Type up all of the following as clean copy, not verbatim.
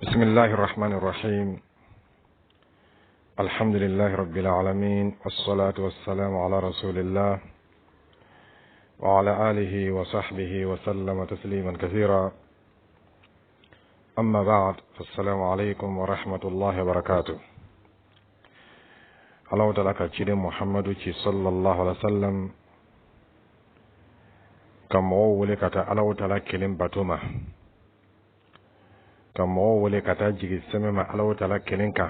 بسم الله الرحمن الرحيم. الحمد لله رب العالمين، والصلاة والسلام على رسول الله وعلى آله وصحبه وسلم تسليما كثيرا. أما بعد، فالسلام عليكم ورحمة الله وبركاته. الله تعالى كتير محمد صلى الله عليه وسلم كم أول كتا الله تعالى كلم باتوما kamo wele kata jigi seme ma alaw tala kelinka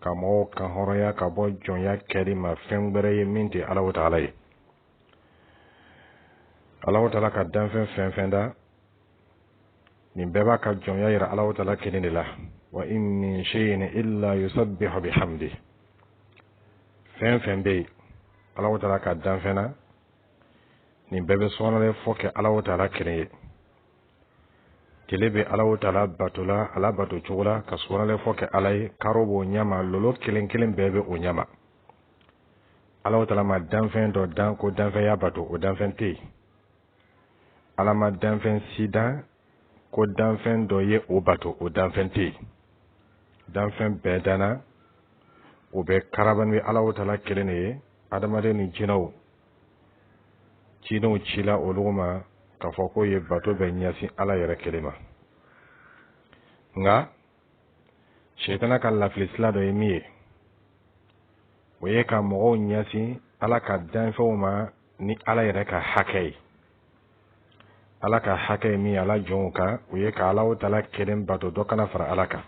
kamo kan horoya ka bo jonya kedi ma fengbere ye minti alaw tala yi alaw tala ka danfen fenfenda ni beba ka jonya yira alaw tala kedin la wa in min shay'in illa yusabbihu bihamdi fenfembe alaw tala ka danfena ni bebe sonale foke alaw tala kedin kelebe alaw taala batula ala batu chugula kaswala foke alay karobo nyama lolo kelen bebe o nyama alaw taala ma danfen do dan ko danfen ya batu o danfen ti ala ma danfen sida ko danfen do ye o batu o danfen ti danfen bedana o be karaban wi alaw taala kelene adamade ni jinaw chila oluma ka foko ye bato be nyasi ala yere kelema nga shaytana ka la flisla do yemiye oye ka mo nyasi ala ka danfo ma ni ala yere ka hakay mi ala jonka oye ka ala wala kelem bato do kana fara alaka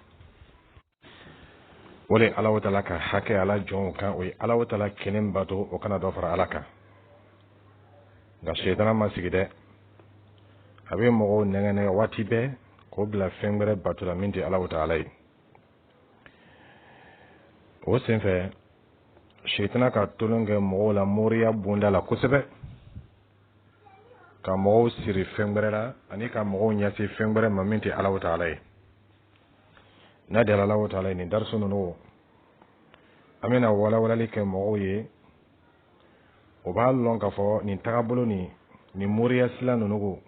wole ala wala ka hakay ala jonka oye ala wala kelem bato o kana do fara alaka nga shaytana ma sigide abe mogo nengene wati be ko bla fengbere batula minti Allah ta'ala yi o senfe shaytana ka tolonge mogo la moriya bunda la kusebe ka mogo siri fengbere la ani ka mogo nyasi fengbere ma minti Allah ta'ala yi na de Allah ta'ala ni darsu no amena wala like mogo ye o ba lon ka fo ni tagabolo ni moriya sila no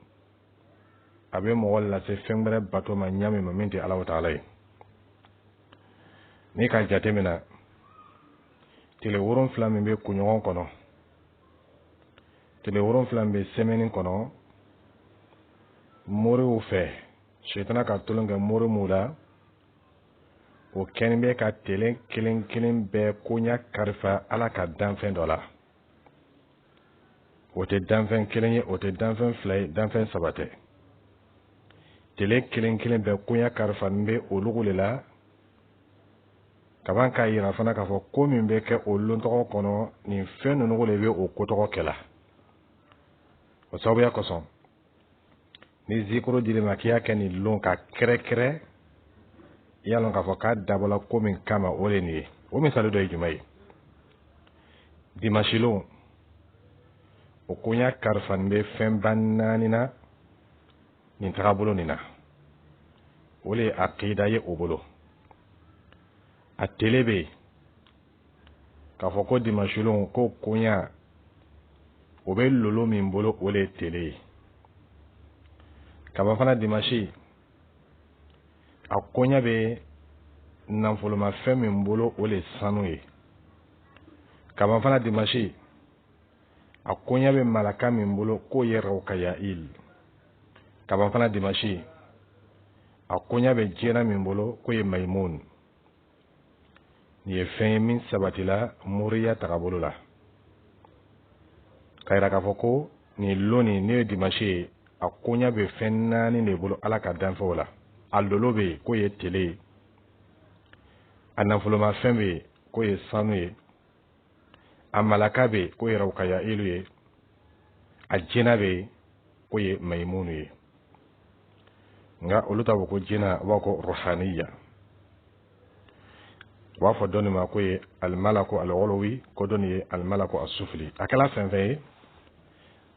abe mo wala se fengbere bato ma nyame ma minti Allah ta'ala ni ka jatemina tele woron flamme be kunyon kono tele woron flamme semenin kono mori u fe shaytana ka tulunga mori mula o kenbe ka tele kilin be kunya karfa ala ka danfen dola o te danfen kilin o te danfen flay danfen sabate tele kilin be kunya karfa mbe olugulela kaban ka yira fana ka fo ko min be ke olun to kono ni fen no ngole be o ko to kela o sabu ya koson ni zikro dile makiya ke ni lon ka kre ya lon ka fo ka dabola ko min kama ole ni o misalo do jumai dimashilo o kunya karfa mbe fen banani na ni tagabolo nina ole aqida ye obolo atelebe ka foko dimashulon ko kunya obe lolo min bolo ole tele ka ba fana dimashi akonya be nanfolo ma fem min bolo ole sanue ka ba fana dimashi akonya be malaka min bolo ko yero kaya il kaban fana dimashi akonya be jena min bolo ko ye maimun ni ye fen min sabatila muriya tagabolo la kayra ka foko ni loni ne dimashi akonya be fen nani ne bolo ala ka danfo la aldolo be ko ye tele anafolo ma fen be ko ye sanu amalaka be ko ye rawkaya ilu ye ajena be ko ye maimunu ye nga oluta ko jina wako ruhaniya wafo doni ma ko ye al malaku al ulwi ko doni ye al malaku as sufli akala fenfe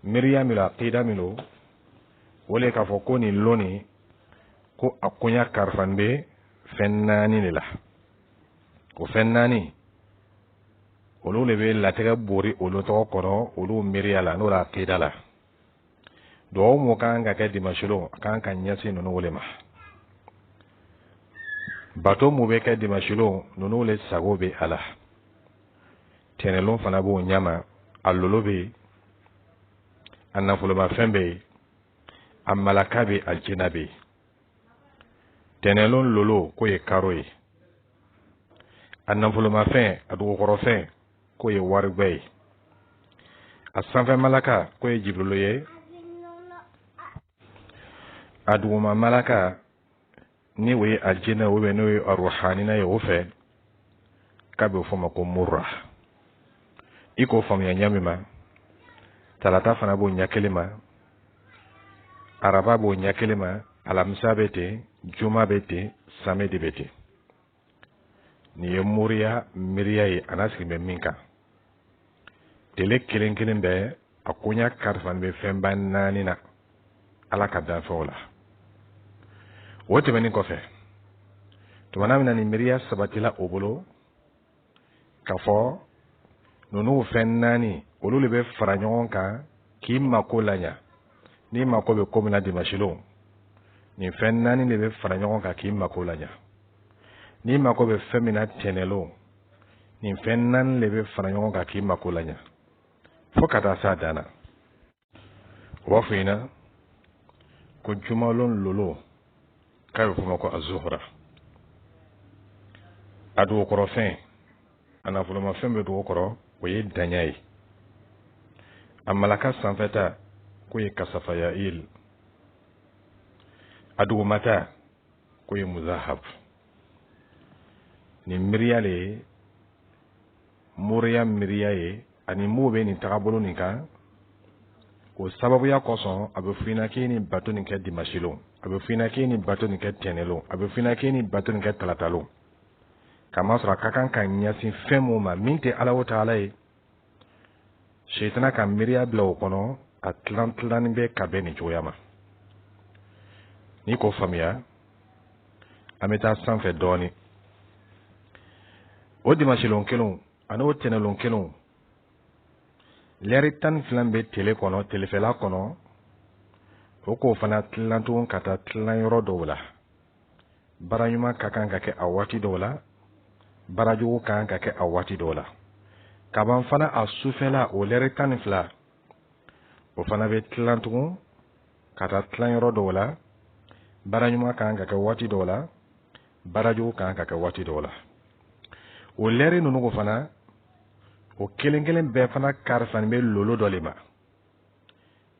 miriam la qida milo wole ka fo ko ni loni ko akunya karfanbe fennani ni la ko fennani olu le be la tega bori olu to kono olu miriam la no la qida la do mo kan ga ke dimashulo kan kan nyasi no wole ma bato mu be kɛ dimanche lon ninnu le sago be a la tɛnɛlon fana b'o ɲama a lolo be a nafolomafɛn be a malaka be a jina be tɛnɛlon lolo k'o ye karo ye a nafolomafɛn a dugukɔrɔfɛn k'o ye warigwɛ ye a sanfɛ malaka k'o ye jibrilo ye a duguma malaka ni o ye a jina ou bien n'o ye a ruhanina ye o fɛ k'a bɛ fɔ ma ko murra i k'o faamuya ɲami ma talata fana b'o ɲɛ kelen ma araba b'o ɲɛ kelen ma alamisa bɛ ten juma bɛ ten samedi bɛ ten nin ye moriya miiriya ye a n'a sigi bɛ min kan tele kelen kelen bɛɛ a koɲa karifani bɛ fɛnba naani na ala ka danfɛnw la o tɛmɛnin kɔfɛ tumana min na nin miiriya sabatila o bolo k'a fɔ ninnu fɛn naani olu de bɛ fara ɲɔgɔn kan k'i mako la ɲa n'i mako bɛ ko min na dimanche lon nin fɛn naani de bɛ fara ɲɔgɔn kan k'i mako la ɲa n'i mako bɛ fɛn min na tɛnɛlon nin fɛn naani de bɛ fara ɲɔgɔn kan k'i mako la ɲa fo ka taa s'a dan na o b'a fɔ i ɲɛna ko jumalon lolo k'a bɛ f'o ma ko azuhura a dugukɔrɔfɛn a nafolomafɛn bɛ dugukɔrɔ o ye daɲa ye a malaka sanfɛta k'o ye kasafayail a dugumata k'o ye muzahab nin miiriya le ye moriya miiriya ye ani m'o bɛ nin tagabolo nin kan o sababuya kosɔn a bɛ f'i ɲɛna k'i ni bato nin kɛ dimanche lon a bɛ f'i ɲɛna k'i ni bato nin kɛ tɛnɛlon a bɛ f'i ɲɛna k'i ni bato nin kɛ talatalon kamasɔrɔ a ka kan ka ɲɛsin fɛn min ma min tɛ ala o taala ye shetana ka miiriya bila o kɔnɔ a tilanni bɛ ka bɛn nin cogoya ma n'i k'o faamuya an bɛ taa sanfɛ dɔɔnin o dimanche lon kelen ani o tɛnɛlon kelen lɛri 12 bɛ tele kɔnɔ telefɛla kɔnɔ o k'o fana tilan tugun ka taa tilan yɔrɔ dɔw la baara ɲuman ka kan ka kɛ a waati dɔw la baara jugu ka kan ka kɛ a waati dɔw la kaban fana a sufɛla o lɛri 12 o fana bɛ tilan tugun ka taa tilan yɔrɔ dɔw la baara ɲuman ka kan ka kɛ waati dɔw la baara jugu ka kan ka kɛ waati dɔw la o lɛri ninnu ko fana o kelen kelen bɛɛ fana karifani bɛ lolo dɔ le ma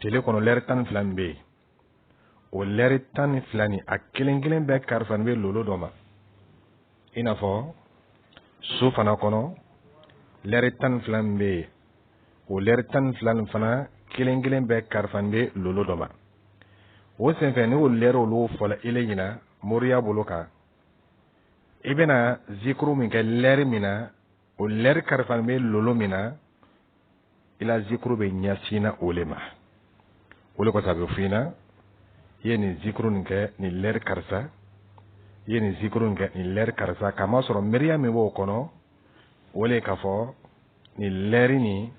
tele kɔnɔ lɛri 12 min bɛ yen o lɛri 12 ni a kelen kelen bɛɛ karifani bɛ lolo dɔ ma i n'a fɔ so fana kɔnɔ lɛri 12 min bɛ yen o lɛri 12 nin fana kelen kelen bɛɛ karifani bɛ lolo dɔ ma o senfɛ ni o lɛri olu fɔla ele ɲina moriya bolo kan i bɛna zikuru min kɛ lɛri min na o lɛri karifani bɛ lolo min na i la zikuru bɛ ɲɛsin na o le ma o le kɔsɔ a bɛ f'i ɲɛna i ye nin zikuru nin kɛ nin lɛri karisa i ye nin zikuru nin kɛ nin lɛri karisa k'a sɔrɔ miiriya min b'o kɔnɔ o le k'a fɔ nin lɛri nin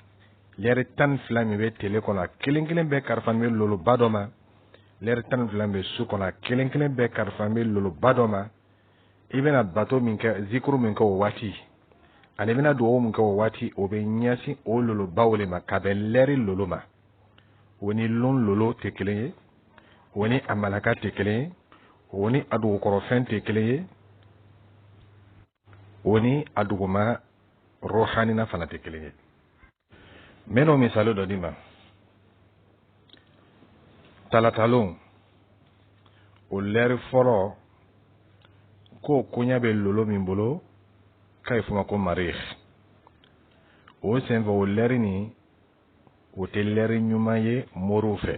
lɛri 12 min bɛ tele kɔnɔ a kelen kelen bɛɛ karifani bɛ loloba dɔ ma lɛri 12 bɛ su kɔnɔ a kelen kelen bɛɛ karifani bɛ loloba dɔ ma i bɛna bato min kɛ zikuru min kɛ o waati ani bɛna dugawu min kɛ o waati o bɛ ɲɛsin o lolobaw le ma ka bɛn lɛri lolo ma o ni lon lolo tɛ kelen ye o ni a malaka tɛ kelen ye o ni a dugukɔrɔfɛn tɛ kelen ye o ni a duguma rohanina fana tɛ kelen ye n bɛna o misali dɔ di ma talatalon o lɛri fɔlɔ k'o koɲa bɛ lolo min bolo k'a ye f'o ma ko marikh o senfɛ o lɛri nin o tɛ lɛri ɲuman ye moriw fɛ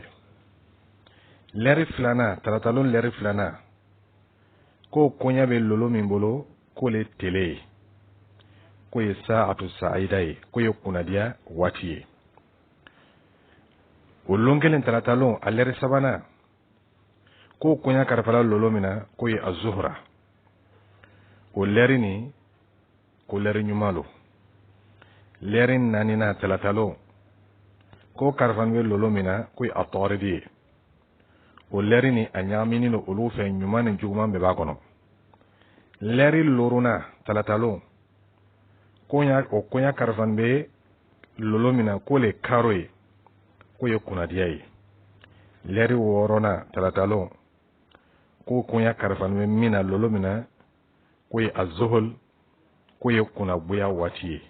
lɛri filanan talatalon lɛri filanan k'o koɲa bɛ lolo min bolo k'o le tele ye k'o ye sa'atu sa'ida ye k'o ye kunnadiya waati ye o lon kelen talatalon a lɛri sabanan k'o koɲa karifala lolo min na k'o ye azuhura o lɛri nin ko lɛri ɲuman lo lɛri naaninan talatalon k'o karifani bɛ lolo min na k'o ye a tɔgɔridi ye o lɛri ni a ɲagaminen don olu fɛ ɲuman ni juguman bɛɛ b'a kɔnɔ leri loruna talatalo konya karfan be lolo mina ko le karo ye ko ye kunadiya ye leri worona talatalo ko konya karfan be mina lolo mina ko ye azuhul ko ye kunabuya waati ye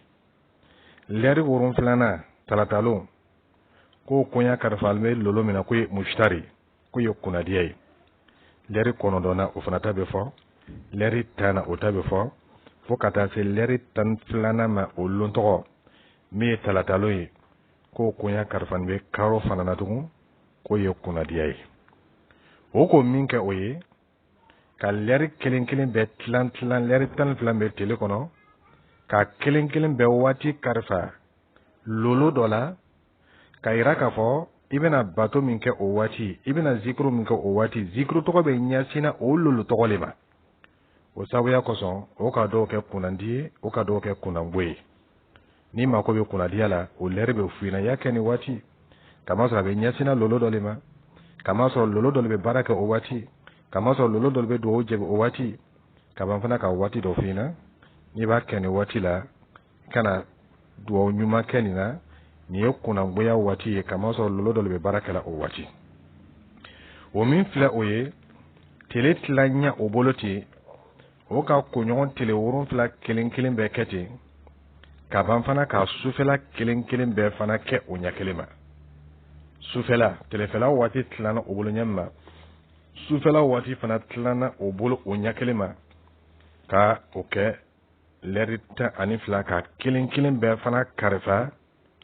leri worun filana talatalo ko konya karfan be lolo mina ko ye mushtari ko ye kunadiya ye leri konodona o fana ta be fɔ leri tana o ta be fɔ fo ka taa se leri tan filana ma o lon tɔgɔ min ye talatalo ye ko konya karfan be karo fana na tugun ko ye kunadiya ye o ko min kɛ o ye ka leri kelen kelen bɛ tilan leri tan filan bɛ tele kɔnɔ ka kelen kelen bɛ waati karifa lolo dɔ la ka yira k'a fɔ i bɛna bato min kɛ o waati i bɛna zikuru min kɛ o waati zikuru tɔgɔ bɛ ɲɛsina o lolo tɔgɔ le ma o sabuya kosɔn o ka dɔw kɛ kunandi ye o ka dɔw kɛ kunanbo ye ni mako bɛ kunadiya la o leri bɛ f'i ɲɛna i y'a kɛ nin waati kamasɔrɔ a bɛ ɲɛsina lolo dɔ le ma kamasɔrɔ lolo dɔ le bɛ baara kɛ o waati kamasɔrɔ lolo dɔ le bɛ dugawu jaabi o waati kaban fana ka waati dɔ f'i ɲɛna n'i b'a kɛ nin waati la kana dugawu ɲuman kɛ nin na nin ye kunangoya waati ye kamasɔrɔ lolo dɔ le bɛ baara kɛla o waati o min filɛ o ye tele tila ɲɛ o bolo ten o ka koɲɔgɔn tele 7 kelen kelen bɛɛ kɛ ten ka ban fana ka sufɛla kelen kelen bɛɛ fana kɛ o ɲɛ kelen ma sufɛla telefɛla waati tilana o bolo ɲɛ ma sufɛla waati fana tilana o bolo o ɲɛ kelen ma ka o kɛ leri 12 ka kelen kelen bɛɛ fana karifa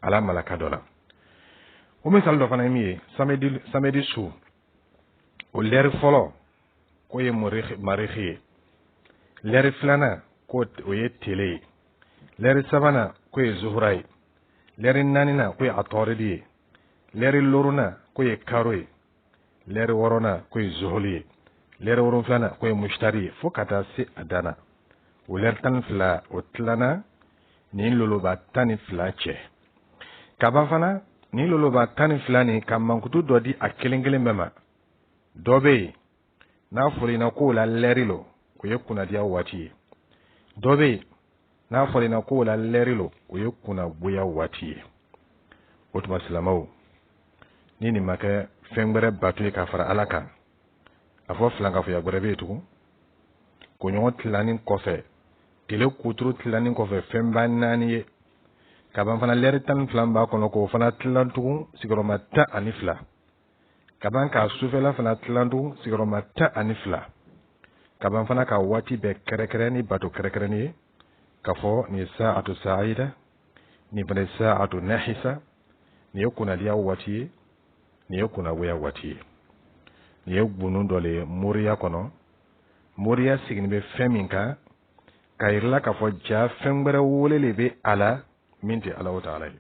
ala malaka dɔ la o misali dɔ fana ye min ye samedi su o leri fɔlɔ ko ye marikhi ye leri filana ko o ye tele ye leri sabana ko ye zuhura ye leri nanina ko ye atoridi ye leri loruna ko ye karo ye leri worona ko ye zuhuli ye leri wolonfilana ko ye mushtari ye fo ka taa se a dana o leri 12 o tilana nin loloba 12 cɛ kaban fana nin loloba 12 nin ka mankutu dɔ di a kelen kelen bɛɛ ma dɔ bɛ yen n'a fɔra ina ko la leri lo o ye kunadiya waati ye dɔ bɛ yen n'a fɔra ina ko la leri lo o ye kunaboya waati ye o tuma silamaw ni nin ma kɛ fɛn wɛrɛ bato ye ka fara ala kan a fɔ filankafoya wɛrɛ bɛ yen tugun koɲɔgɔn tilanin kɔfɛ tele kuturu tilanin kɔfɛ fɛn ba 4 ye kaban fana leri 12 b'a kɔnɔ k'o fana tilan tugun sigiyɔrɔma 12 kaban ka sufɛla fana tilan tugun sigiyɔrɔma 12 kaban fana ka waati bɛɛ kɛrɛkɛrɛ ni bato kɛrɛkɛrɛni ye ka fɔ nin sa'atu sa'ida nin fana sa'atu nahisa nin ye kunadiya waati ye nin ye kunagoya waati ye nin ye gbunu dɔ le ye moriya kɔnɔ moriya sigini bɛ fɛn min kan ka yirila k'a fɔ ja fɛn wɛrɛ wele le bɛ a la min tɛ Alahu Taala ye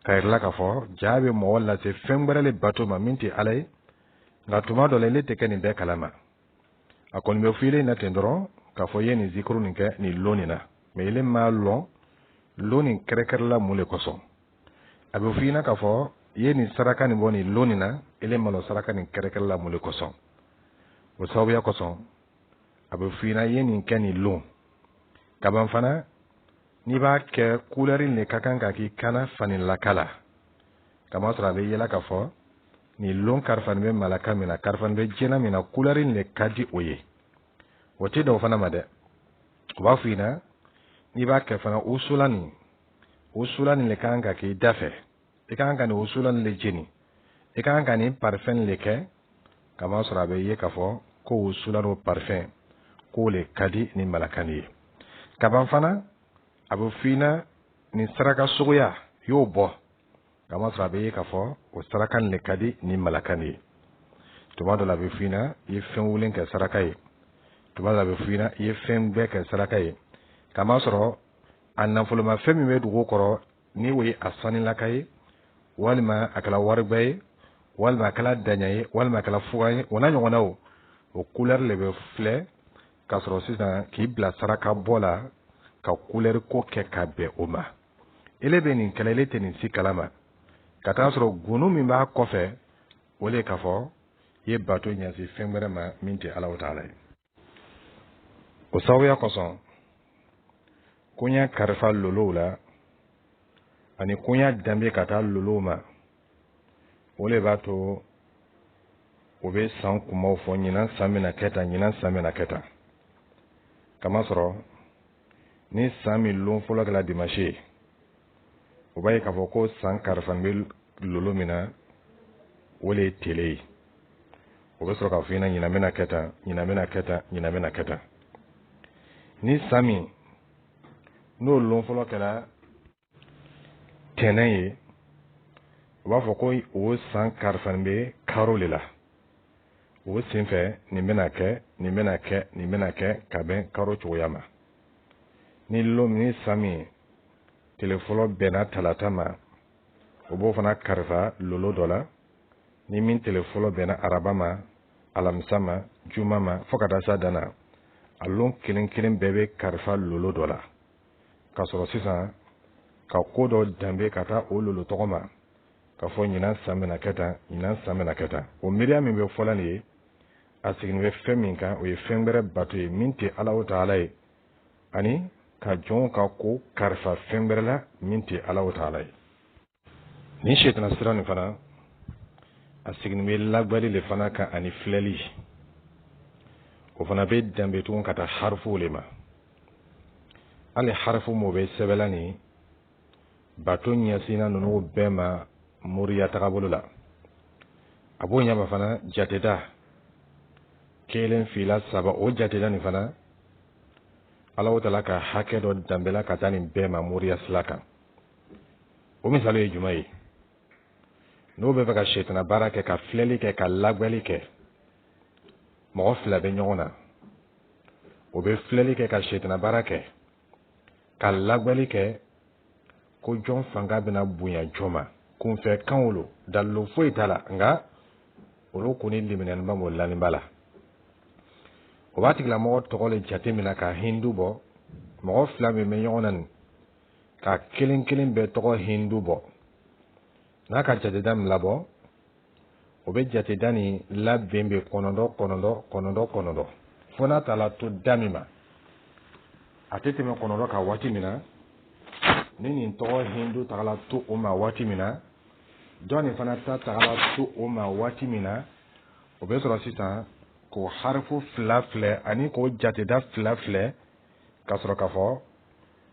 ka yirila k'a fɔ ja bɛ mɔgɔ lase fɛn wɛrɛ le bato ma min tɛ Ala ye nka tuma dɔ la ile tɛ kɛ nin bɛɛ kalama a kɔni bɛ fɔ ile na ten dɔrɔn k'a fɔ i ye nin zikuru nin kɛ nin lon nin na mais ile m'a lɔn lon nin kɛrɛkɛrɛla mun le kosɔn a bɛ fɔ i ɲɛna k'a fɔ i ye nin saraka nin bɔ nin lon nin na ile ma lɔn saraka nin kɛrɛkɛrɛla mun le kosɔn o sababuya kosɔn a bɛ fɔ i ɲɛna i ye nin kɛ nin lon kaban fana n'i b'a kɛ kulɛri le ka kan ka k'i kana fanilaka la kamasɔrɔ a bɛ yɛlɛ k'a fɔ nin lon karifani bɛ malaka min na karifani bɛ jɛna min na kulɛri le ka di o ye o tɛ dɔw fana ma dɛ o b'a fɔ i ɲɛna n'i b'a kɛ fana usula nin le ka kan ka k'i da fɛ i ka kan ka nin usula nin le jeni i ka kan ka nin parfɛn le kɛ kamasɔrɔ a bɛ ye k'a fɔ ko usula n'o parfɛn k'o le ka di nin malakani ye kaban fana a bɛ f'i ɲɛna nin saraka suguya y'o bɔ kamasɔrɔ a bɛ ye k'a fɔ o saraka nin le ka di nin malakani ye tuma dɔ la a bɛ f'i ɲɛna i ye fɛn welen kɛ saraka ye tuma dɔ la a bɛ f'i ɲɛna i ye fɛn bɛɛ kɛ saraka ye kamasɔrɔ a nafolomafɛn min bɛ dugu kɔrɔ ni o ye a sanilaka ye walima a kɛla wariba ye walima a kɛla daɲa ye walima a kɛla fuga ye o n'a ɲɔgɔnnaw o couleur le bɛ filɛ k'a sɔrɔ sisan k'i bila saraka bɔ la ka couleur ko kɛ ka bɛn o ma ele bɛ nin kɛlɛ ele tɛ nin si kalama ka taa sɔrɔ gunu min b'a kɔfɛ o le k'a fɔ i ye bato ɲɛsin fɛn wɛrɛ ma min tɛ Alahu Taala ye o sababuya kosɔn koɲa karifa lolow la ani koɲa danbe ka taa lolow ma o le b'a to o bɛ san kumaw fɔ ɲinan san bɛna kɛ tan ɲinan san bɛna kɛ tan kamasɔrɔ ni san min lon fɔlɔ kɛla dimanche ye o b'a ye k'a fɔ ko san karifan bɛ lolo min na o le ye tele ye o bɛ sɔrɔ k'a fɔ i ɲɛna ɲinan bɛna kɛ tan ɲinan bɛna kɛ tan ɲinan bɛna kɛ tan ni san min n'o lon fɔlɔ kɛla tɛnɛn ye o b'a fɔ ko o san karifan bɛ karo le la o senfɛ nin bɛna kɛ nin bɛna kɛ nin bɛna kɛ ka bɛn karo cogoya ma ni san min tile fɔlɔ bɛnna talata ma o b'o fana karifa lolo dɔ la ni min tile fɔlɔ bɛnna araba ma alamisa ma juma ma fo ka taa s'a dan na a lon kelen kelen bɛɛ bɛ karifa lolo dɔ la k'a sɔrɔ sisan ka ko dɔ danbe ka taa o lolo tɔgɔ ma ka fɔ ɲinan san bɛna kɛ tan ɲinan san bɛna kɛ tan o miiriya min bɛ fɔla nin ye a sigilen bɛ fɛn min kan o ye fɛn wɛrɛ bato ye min tɛ Alahu Taala ye ani ka jɔnw ka ko karifa fɛn wɛrɛ la min tɛ Alahu Taala ye ni sitana sira nin fana a sigilen bɛ lagwali le fana kan ani filɛli o fana bɛ danbe tugun ka taa harifuw le ma hali harifu m'o bɛ sɛbɛnla nin bato ɲɛsinna ninnu bɛɛ ma moriya tagabolo la a b'o ɲɛma fana jateda kelen fila saba o jateda nin fana Alahu Taala ka hakɛ dɔ danbela ka taa nin bɛɛ ma moriya sira kan o misali ye jumɛn ye n'o bɛ fɛ ka sitana baara kɛ ka filɛli kɛ ka lagwali kɛ mɔgɔ fila bɛ ɲɔgɔn na o bɛ filɛli kɛ ka sitana baara kɛ ka lagwali kɛ ko jɔn fanga bɛna bonya jɔn ma kunfɛ kan wolo dalilo foyi t'a la nka olu kɔni liminɛniba m'o laninba la o b'a tigilamɔgɔ tɔgɔ le jate minɛ ka hindu bɔ mɔgɔ fila min bɛ ɲɔgɔn na nin ka kelen kelen bɛɛ tɔgɔ hindu bɔ n'a ka jateda min labɔ o bɛ jateda nin labɛn bɛ kɔnɔntɔn fo n'a taara to da min ma a tɛ tɛmɛ kɔnɔntɔn kan waati min na ni nin tɔgɔ hindu tagala to o ma waati min na dɔ nin fana ta tagala to o ma waati min na o bɛ sɔrɔ sisan k'o harifu fila filɛ ani k'o jateda fila filɛ ka sɔrɔ k'a fɔ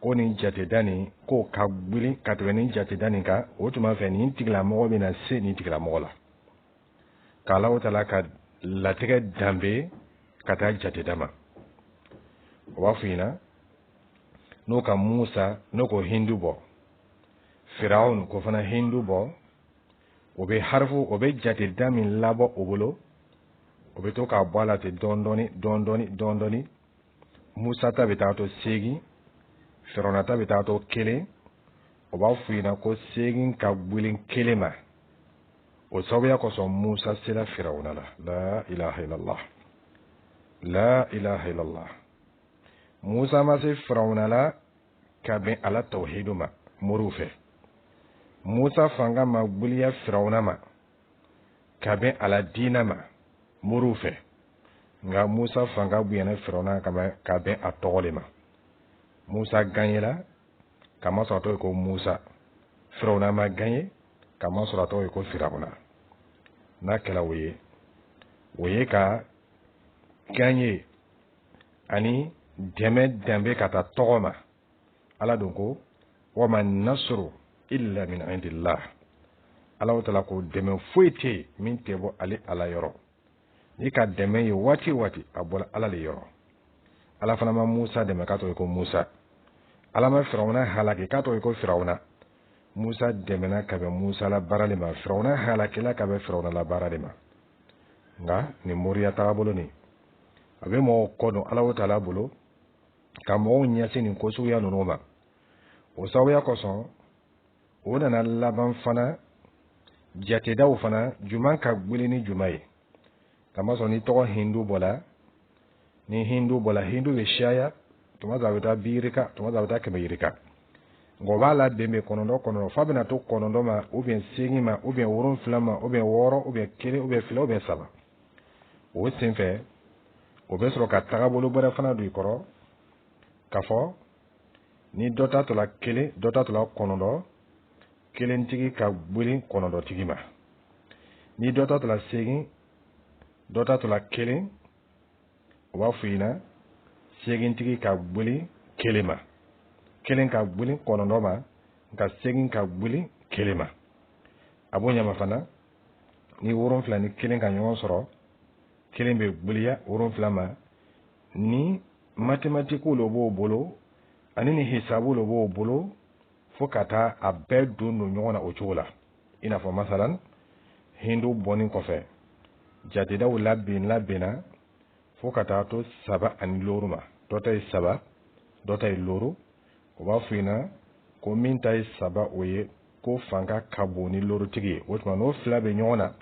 ko nin jateda nin k'o ka gwili ka tɛmɛ nin jateda nin kan o tuma fɛ nin tigilamɔgɔ bɛna se nin tigilamɔgɔ la k'Alahu Taala ka latigɛ danbe ka taa jateda ma o b'a fɔ ɲɛna n'o ka Musa n'o ko hindu bɔ Firawun ko fana hindu bɔ o bɛ harifu o bɛ jateda min labɔ o bolo o bɛ to k'a bɔ a la ten dɔɔni Musa ta bɛ taa to 8 Firawuna ta bɛ taa to 1 o b'a fɔ ɲɛna ko 8 ka gwili 1 ma o sababuya kosɔn Musa sera Firawuna la la ilaha illallah Musa ma se Firawuna la ka bɛn Ala tawhidu ma moriw fɛ Musa fanga ma gwiliya Firawuna ma ka bɛn Ala diina ma moriw fɛ nka Musa fanga bonyana Firawuna ka bɛn a tɔgɔ le ma Musa gagnéla kama sɔrɔ a tɔgɔ ye ko Musa Firawuna ma gagné kama sɔrɔ a tɔgɔ ye ko Firawuna n'a kɛla o ye ka gagné ani dɛmɛ danbe ka taa tɔgɔ ma Ala don ko wa ma nasru illa min indillah Alahu Taala ko dɛmɛ foyi tɛ yen min tɛ bɔ ale Ala yɔrɔ ni ka dɛmɛ ye waati a bɔra Ala le yɔrɔ Ala fana ma Musa dɛmɛ k'a tɔgɔ ye ko Musa Ala ma Firawuna halaki k'a tɔgɔ ye ko Firawuna Musa dɛmɛna ka bɛn Musa la baara le ma Firawuna halakila ka bɛn Firawuna la baara le ma nka nin moriya taabolo nin a bɛ mɔgɔw kɔ don Alahu Taala bolo ka mɔgɔw ɲɛsin nin ko suguya ninnu ma o sababuya kosɔn o nana laban fana jatedaw fana juman ka gwili ni juman ye kamasɔrɔ ni tɔgɔ hindu bɔla hindu bɛ caya tuma dɔ a bɛ taa 2 yirika tuma dɔ a bɛ taa 100 yirika nka o b'a la bɛn bɛn kɔnɔntɔn f'a bɛna to 9 ma ou bien 8 ma ou bien 7 ma ou bien 6 ou bien 1 ou bien 2 ou bien 3 ou bien 4 o senfɛ o bɛ sɔrɔ ka tagabolo bɛrɛ fana don i kɔrɔ k'a fɔ ni dɔ ta tola kelen dɔ ta tola kɔnɔntɔn kelentigi ka gweli kɔnɔntɔntigi ma ni dɔ ta tola segin dɔ ta tola kelen o b'a fɔ i ɲɛna segintigi ka gweli kelen ma kelen ka gweli kɔnɔntɔn ma nka segin ka gweli kelen ma a b'o ɲama fana ni wolonfila ni kelen ka ɲɔgɔn sɔrɔ kelen bɛ gweliya wolonfila ma ni mathématiques lo b'o bolo ani ni hisabu lo b'o bolo fo ka taa a bɛɛ don ɲɔgɔn na o cogo la i n'a fɔ masalan hindu bɔni kɔfɛ jatedaw labɛnna fo ka taa to 3 ani 6 ma dɔ ta ye 3 dɔ ta ye 6 o b'a fɔ i ɲɛna ko min ta ye 3 o ye ko fanga ka bon ni 6 tigi ye o tuma n'o fila bɛ ɲɔgɔn na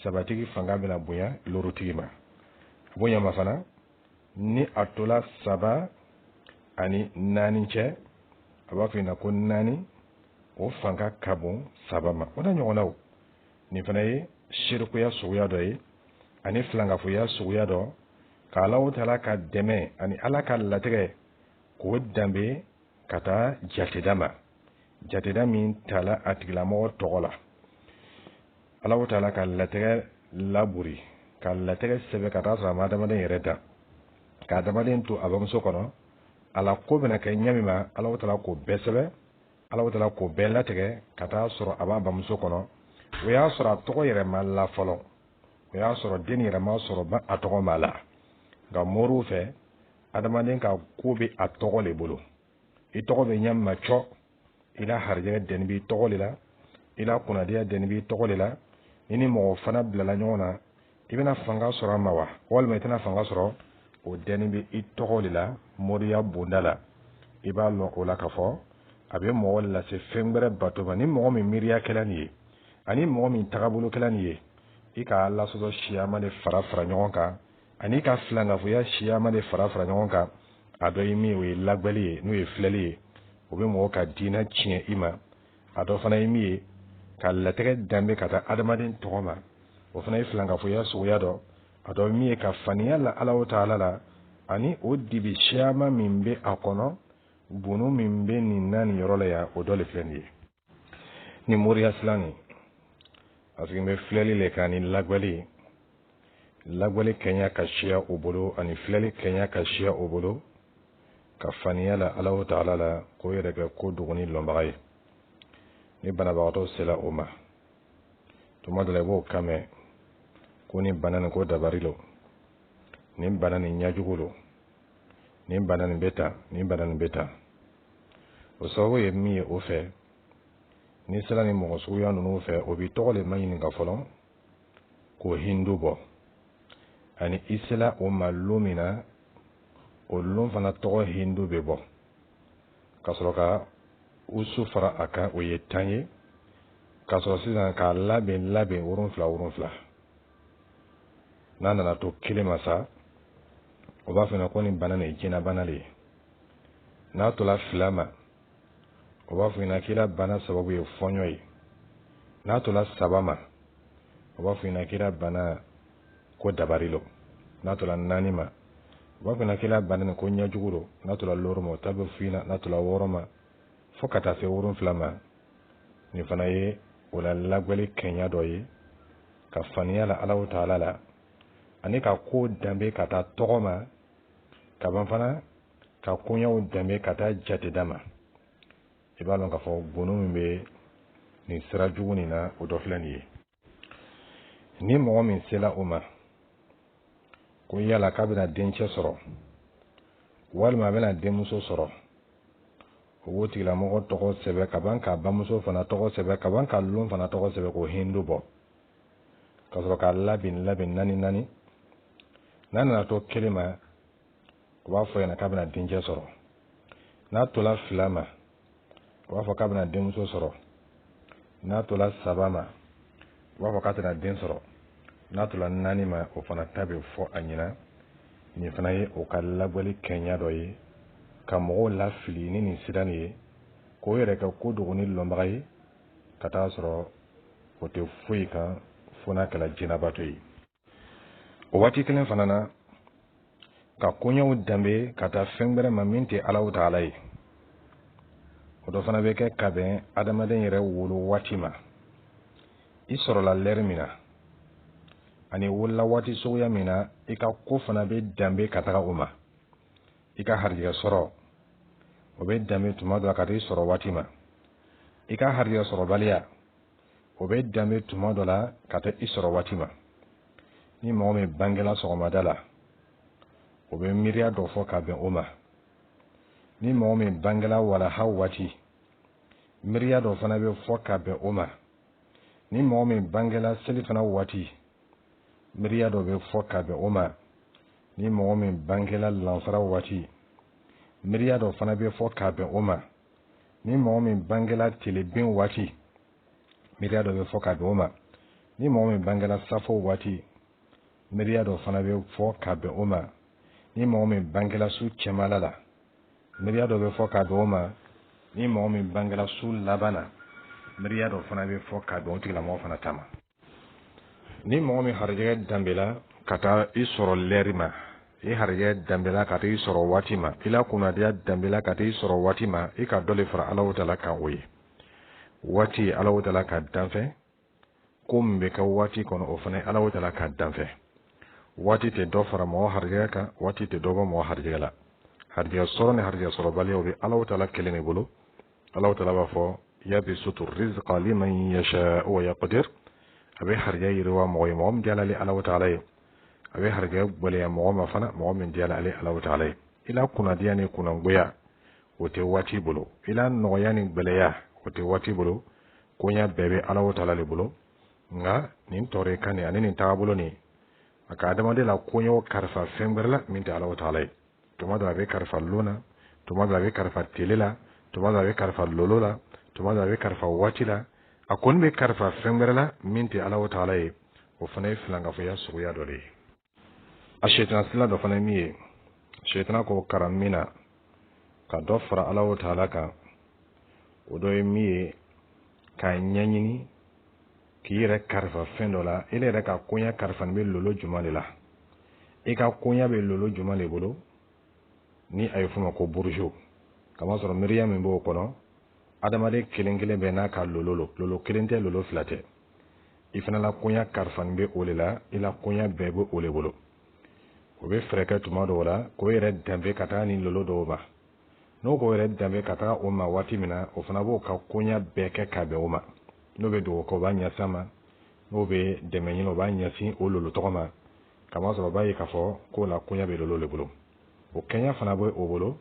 3 tigi fanga bɛna bonya 6 tigi ma a b'o ɲama fana ni a tola 3 ani 4 cɛ a b'a fɔ i ɲɛna ko 4 o fanga ka bon 3 ma o n'a ɲɔgɔnnaw nin fana ye shirikuya suguya dɔ ye ani filankafoya suguya dɔ ka Alahu Taala ka dɛmɛ ani Ala ka latigɛ k'o danbe ka taa jateda ma jateda min tala a tigilamɔgɔ tɔgɔ la Alahu Taala ka latigɛ laburi ka latigɛ sɛbɛ ka taa sɔrɔ a ma adamaden yɛrɛ da ka adamaden to a bamuso kɔnɔ ala ko bɛna kɛ ɲami ma Alahu Taala k'o bɛɛ sɛbɛ Alahu Taala k'o bɛɛ latigɛ ka taa sɔrɔ a b'a bamuso kɔnɔ o y'a sɔrɔ a tɔgɔ yɛrɛ ma la fɔlɔ o y'a sɔrɔ den yɛrɛ ma sɔrɔ ba a tɔgɔ ma la nka moriw fɛ adamaden ka ko bɛ a tɔgɔ le bolo i tɔgɔ bɛ ɲami ma cɔ i la harijɛ dɛni b'i tɔgɔ de la i la kunnadiya dɛni b'i tɔgɔ de la i ni mɔgɔ fana bilala ɲɔgɔn na i bɛna fanga sɔrɔ a ma wa walima i tɛna fanga sɔrɔ o dɛni bɛ i tɔgɔ de la moriya bonda la i b'a lɔn o la ka fɔ a bɛ mɔgɔ lase fɛn wɛrɛ bato ma ni mɔgɔ min miiriya kɛla nin ye ani mɔgɔ min tagabolo kɛla nin ye i ka Ala sɔsɔ siyama de fara ɲɔgɔn kan ani ka filankafoya siyama de fara ɲɔgɔn kan a dɔ ye min o ye lagwali ye n'o ye filɛli ye o bɛ mɔgɔ ka diinɛ tiɲɛ i ma a dɔ fana ye min ye ka latigɛ danbe ka taa adamaden tɔgɔ ma o fana ye filankafoya suguya dɔ a dɔ min ye ka faniya la Alahu Taala la ani o dibi siyama min bɛ a kɔnɔ bunu min bɛ nin na nin yɔrɔ la yan o dɔ le filɛ nin ye ni moriya silan nin parce que n bɛ filɛli le kan ni lagwali kɛɲɛ ka siya o bolo ani filɛli kɛɲɛ ka siya o bolo ka faniya la Alahu Taala la k'o yɛrɛ kɛ ko dogoni lɔnbaga ye ni banabagatɔ sela o ma tuma dɔ la i b'o kan mɛn ko nin bana nin ko dabari lo nin bana nin ɲajugu lo nin bana nin bɛ tan nin bana nin bɛ tan o sababu ye min ye o fɛ ni sera ni mɔgɔ suguya ninnu fɛ o b'i tɔgɔ de ma ɲininka fɔlɔ k'o hindu bɔ ani i sera o ma lon min na o lon fana tɔgɔ hindu bɛ bɔ ka sɔrɔ ka usu fara a kan o ye 10 ye ka sɔrɔ sisan k'a labɛn 7 n'a nana to kelen ma sa o b'a fɔ ko nin bana nin jinɛ bana le ye n'a tola 2 ma o b'a fɔ ɲɛna k'i la bana sababu ye fɔɲɔ ye n'a tola 3 ma o b'a fɔ ɲɛna k'i la bana ko dabari lo n'a tola 4 ma o b'a fɔ ɲɛna k'i la bana nin ko ɲɛjugu lo n'a tola 6 ma o ta bɛ fɔ ɲɛna n'a tola 6 ma fo ka taa se 7 ma nin fana ye o la lagwali kɛɲɛ dɔ ye ka faniya la Alahu Taala la ani ka ko danbe ka taa tɔgɔ ma ka ban fana ka koɲɛw danbe ka taa jateda ma i b'a lɔn k'a fɔ bunu min bɛ nin sira jugu nin na o dɔ filɛ nin ye ni mɔgɔ min sela o ma ko yala k'a bɛna dencɛ sɔrɔ walima a bɛna denmuso sɔrɔ o b'o tigilamɔgɔ tɔgɔ sɛbɛ ka ban k'a bamuso fana tɔgɔ sɛbɛ ka ban k'a lon fana tɔgɔ sɛbɛ k'o hindu bɔ ka sɔrɔ k'a labɛn 4 n'a nana to 1 ma o b'a fɔ ɲɛna k'a bɛna dencɛ sɔrɔ n'a tola 2 ma o b'a fɔ k'a bɛna denmuso sɔrɔ n'a tola 3 ma o b'a fɔ k'a tɛna den sɔrɔ n'a tola 4 ma o fana ta bɛ fɔ a ɲɛna nin fana ye o ka lagwali kɛɲɛ dɔ ye ka mɔgɔw lafili ni nin sira nin ye k'o yɛrɛ kɛ ko dogoni lɔnbaga ye ka taa sɔrɔ o tɛ foyi kan fo n'a kɛla jinɛbato ye o waati kelen fana na ka kunyaw dambe ka taa fɛn wɛrɛ ma min tɛ Alahu Taala ye. O dɔ fana bɛ kɛ ka bɛn adamaden yɛrɛ wolo waati ma. I sɔrɔla lɛri min na ani wolola waati suguya min na i ka ko fana bɛ dambe ka taga o ma. I ka harijɛ sɔrɔ o bɛ dambe tuma dɔ la ka taa i sɔrɔ waati ma. I ka harijɛ sɔrɔbaliya o bɛ dambe tuma dɔ la ka taa i sɔrɔ waati ma. Ni mɔgɔ min bangela sɔgɔmada la o bɛ miiriya dɔ fɔ ka bɛn o ma. Ni mɔgɔ min bangela walaha waati miiriya dɔ fana bɛ fɔ ka bɛn o ma. Ni mɔgɔ min bangela selifana waati miiriya dɔ bɛ fɔ ka bɛn o ma. Ni mɔgɔ min bangela lansara waati miiriya dɔ fana bɛ fɔ ka bɛn o ma. Ni mɔgɔ min bangela tilebin waati miiriya dɔ bɛ fɔ ka bɛn o ma. Ni mɔgɔ min bangela safo waati miiriya dɔ fana bɛ fɔ ka bɛn o ma. Ni mɔgɔ min bangela su cɛmala la miiriya dɔ bɛ fɔ ka bɛn o ma. Ni mɔgɔ min bangela su laban na miiriya dɔ fana bɛ fɔ ka bɛn o tigilamɔgɔ fana ta ma. Ni mɔgɔ min harijɛ dambela ka taa i sɔrɔ lɛri ma, i harijɛ dambela ka taa i sɔrɔ waati ma, i la kunnadiya dambela ka taa i sɔrɔ waati ma, i ka dɔ le fara Alahu Taala kan o ye. Waati Alahu Taala ka danfɛ, ko min bɛ kɛ waati kɔnɔ o fana Alahu Taala ka danfɛ. Waati tɛ dɔ fara mɔgɔ harijɛ kan, waati tɛ dɔ bɔ mɔgɔ harijɛ la. Harijɛ sɔrɔ ni harijɛ sɔrɔbaliya o bɛ Alahu Taala kelen de bolo. Alahu Taala b'a fɔ yabsutu rizqa liman yasha'u wa yaqdir. A bɛ harijɛ yiriwa mɔgɔ ye mɔgɔ min diyala Alahu Taala ye. A bɛ harijɛ gbɛlɛya mɔgɔ ma fana mɔgɔ min diyala Alahu Taala ye. I la kunnadiya ni kunnangoya o tɛ waati bolo. I la nɔgɔya ni gbɛlɛya o tɛ waati bolo. Koɲa bɛɛ bɛ Alahu Taala le bolo. Nka nin tɔɔrɔ kan nin ani nin taabolo nin a ka adamaden la koɲɛw karifa fɛn wɛrɛ la min tɛ Alahu Taala ye. Tuma dɔ a bɛ karifa lon na, tuma dɔ a bɛ karifa tele la, tuma dɔ a bɛ karifa lolo la, tuma dɔ a bɛ karifa waati la. A kɔni bɛ karifa fɛn wɛrɛ la min tɛ Alahu Taala ye. O fana ye filankafɔya suguya dɔ de ye. A sɛtana sila dɔ fana ye min ye, sɛtana ko karan min na ka dɔ fara Alahu Taala kan, o dɔ ye min ye k'a ɲɛɲini k'i yɛrɛ karifa fɛn dɔ la, i yɛrɛ ka koɲa karifa bɛ lolo juma de la. I ka koɲa bɛ lolo juma de bolo ni a ye f'o ma ko burujo. Kamasɔrɔ miiriya min b'o kɔnɔ adamaden kelen kelen bɛ n'a ka lolo kelen tɛ lolo fila tɛ. I fana la koɲa karifa bɛ o de la, i la koɲa bɛɛ bɛ o de bolo. O bɛ fɛɛrɛ kɛ tuma dɔw la k'o yɛrɛ danbe ka taa ni lolo dɔw ma. N'o k'o yɛrɛ danbe ka taa o ma waati min na o fana b'o ka koɲa bɛɛ kɛ ka bɛn o ma. N'o bɛ dugawu kɛ o b'a ɲɛsin a ma, n'o bɛ dɛmɛ ɲini o b'a ɲɛsin o lolo tɔgɔ ma. Kamasɔrɔ o b'a ye k'a fɔ k'o la koɲa bɛ lolo de bolo. O kɛɲa fana bɛ o bolo,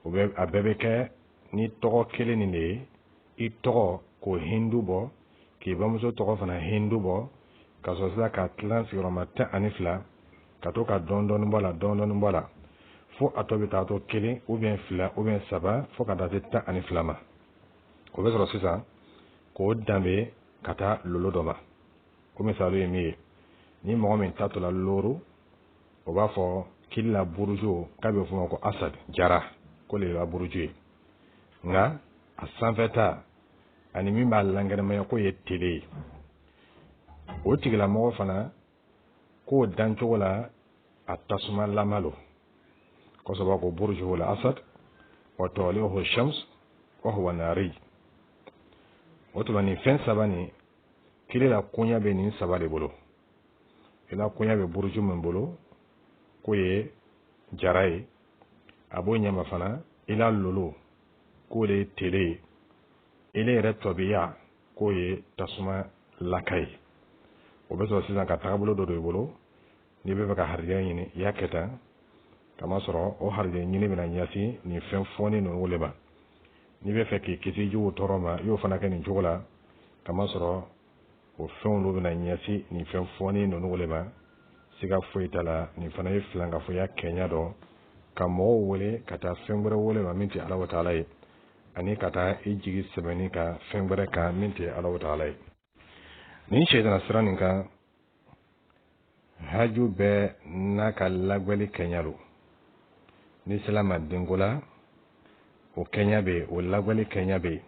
a bɛɛ bɛ kɛ ni tɔgɔ kelen nin de ye. I tɔgɔ k'o hindu bɔ, k'i bamuso tɔgɔ fana hindu bɔ, ka sɔrɔ sisan ka tilan sigiyɔrɔma 12 ka to ka dɔɔni bɔ a la fo a tɔ bɛ taa to 1 ou bien 2 ou bien 3 fo ka taa se 12 ma. O bɛ sɔrɔ sisan k'o danbe ka taa lolo dɔ ma. O misali ye min ye, ni mɔgɔ min ta tola loro o b'a fɔ kili la burujo k'a bɛ f'o ma ko Asad Jara ko le la burujo ye. Nka a sanfɛta ani min b'a langɛrɛmaya ko ye tele ye. O tigilamɔgɔ fana k'o dancogo la a tasuma lama lo. Kosɔbɛ ko burujo la Asad wa tawlihu shams wa huwa nari. O tuma nin fɛn saba nin kile la koɲa bɛ nin saba de bolo. I la koɲa bɛ burujo min bolo k'o ye jara ye. A b'o ɲɛma fana i la lolo k'o de ye tele ye. Ile yɛrɛ tɔbiya k'o ye tasuma laka ye. O bɛ sɔrɔ sisan ka taabolo dɔ i bolo n'i bɛ fɛ ka harijɛ ɲini i y'a kɛ tan. Kamasɔrɔ o harijɛ ɲini bɛna ɲɛsin nin fɛn fɔɔni ninnu de ma. N'i bɛ fɛ k'i kisi juguw tɔɔrɔ ma i y'o fana kɛ nin cogo la. Kamasɔrɔ o fɛnw olu bɛna ɲɛsin nin fɛn fɔɔni ninnu de ma. Siga foyi t'a la, nin fana ye filankafɔya kɛɲa dɔ ka mɔgɔw wele ka taa fɛn wɛrɛ wele ma min tɛ Alahu Taala ye, ani ka taa i jigi sɛbɛnni ka fɛn wɛrɛ kan min tɛ Alahu Taala ye. Nin sɛtana sira nin kan haju bɛɛ n'a ka lagwɛli kɛɲa don. Ni sela ma denko la o kɛɲa bɛ yen, o lagwɛli kɛɲa bɛ yen.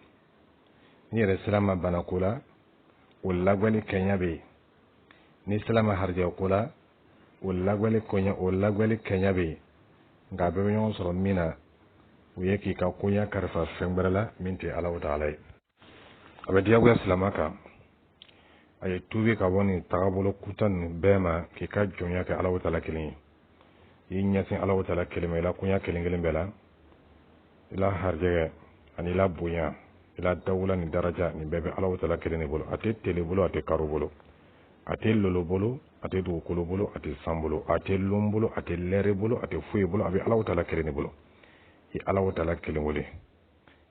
Ni yɛrɛ sela ma banako la o lagwɛli kɛɲa bɛ yen. Ni sela ma harijɛ ko la o lagwɛli kɛɲa bɛ yen. nga be ñoo soro mina o ye ki ka kunya karfa fembrala minti Allah ta'ala abe diago islamaka ay tubi ka woni tagabolo kutan bema ki ka jonya ka Allah ta'ala kilin yi nyasin Allah ta'ala kilin la kunya kilin gelin bela ila harje ani la bunya ila dawla ni daraja ni bebe Allah ta'ala kilin bolo ate tele bolo ate karo bolo ate lolo bolo ate dukolo bolo ate sambolo ate lumbolo ate lere bolo ate fuye bolo abi Allah ta'ala kilin bolo yi Allah ta'ala kilin wole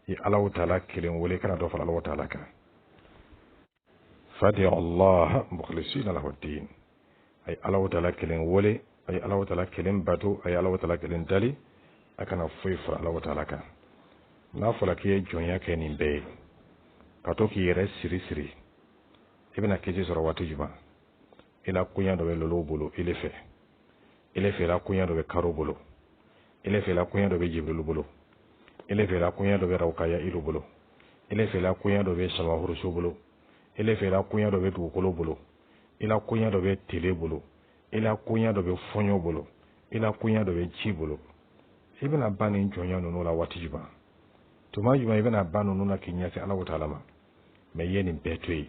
yi Allah ta'ala kilin wole kana do fa Allah ta'ala ka fadi Allah mukhlisina lahu ad-din ay Allah ta'ala kilin wole ay Allah ta'ala kilin batu ay Allah ta'ala kilin dali akana fuye fa Allah ta'ala ka na fala ke jonya ke ni be kato ki yere siri siri ibina keje soro watu juma ila kunya do be lolo bolo ile fe la kunya do be karo bolo ile fe la kunya do be jibril bolo ile fe la kunya do be rawkaya ilu bolo ile fe la kunya do be sama hurusu bolo ile fe la kunya do be dukolo bolo ila kunya do be tele bolo ila kunya do be fonyo bolo ila kunya do be chi bolo ibina bani jonya no la watu juma tuma juma ibina banu no na kinya se Allah ta'ala ma me yeni betwe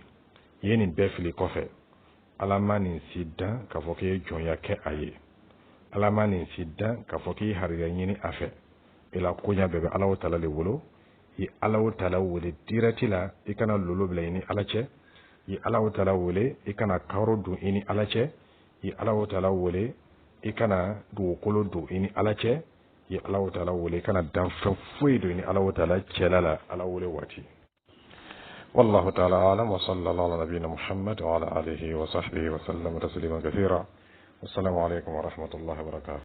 yeni befili kofe alamani sidan ka foke jonya ke aye alamani sidan ka foke hariya nyini afe ila kunya bebe Allah ta'ala le wolo yi Allah ta'ala wole diratila ikana lolo bla ini alache yi Allah ta'ala wole ikana karo du ini alache yi Allah ta'ala wole ikana du kolo du ini alache yi Allah ta'ala wole kana dan fuyi du ini Allah ta'ala chelala Allah wole wati والله تعالى أعلم وصلى الله على نبينا محمد وعلى آله وصحبه وسلم تسليما كثيرا والسلام عليكم ورحمة الله وبركاته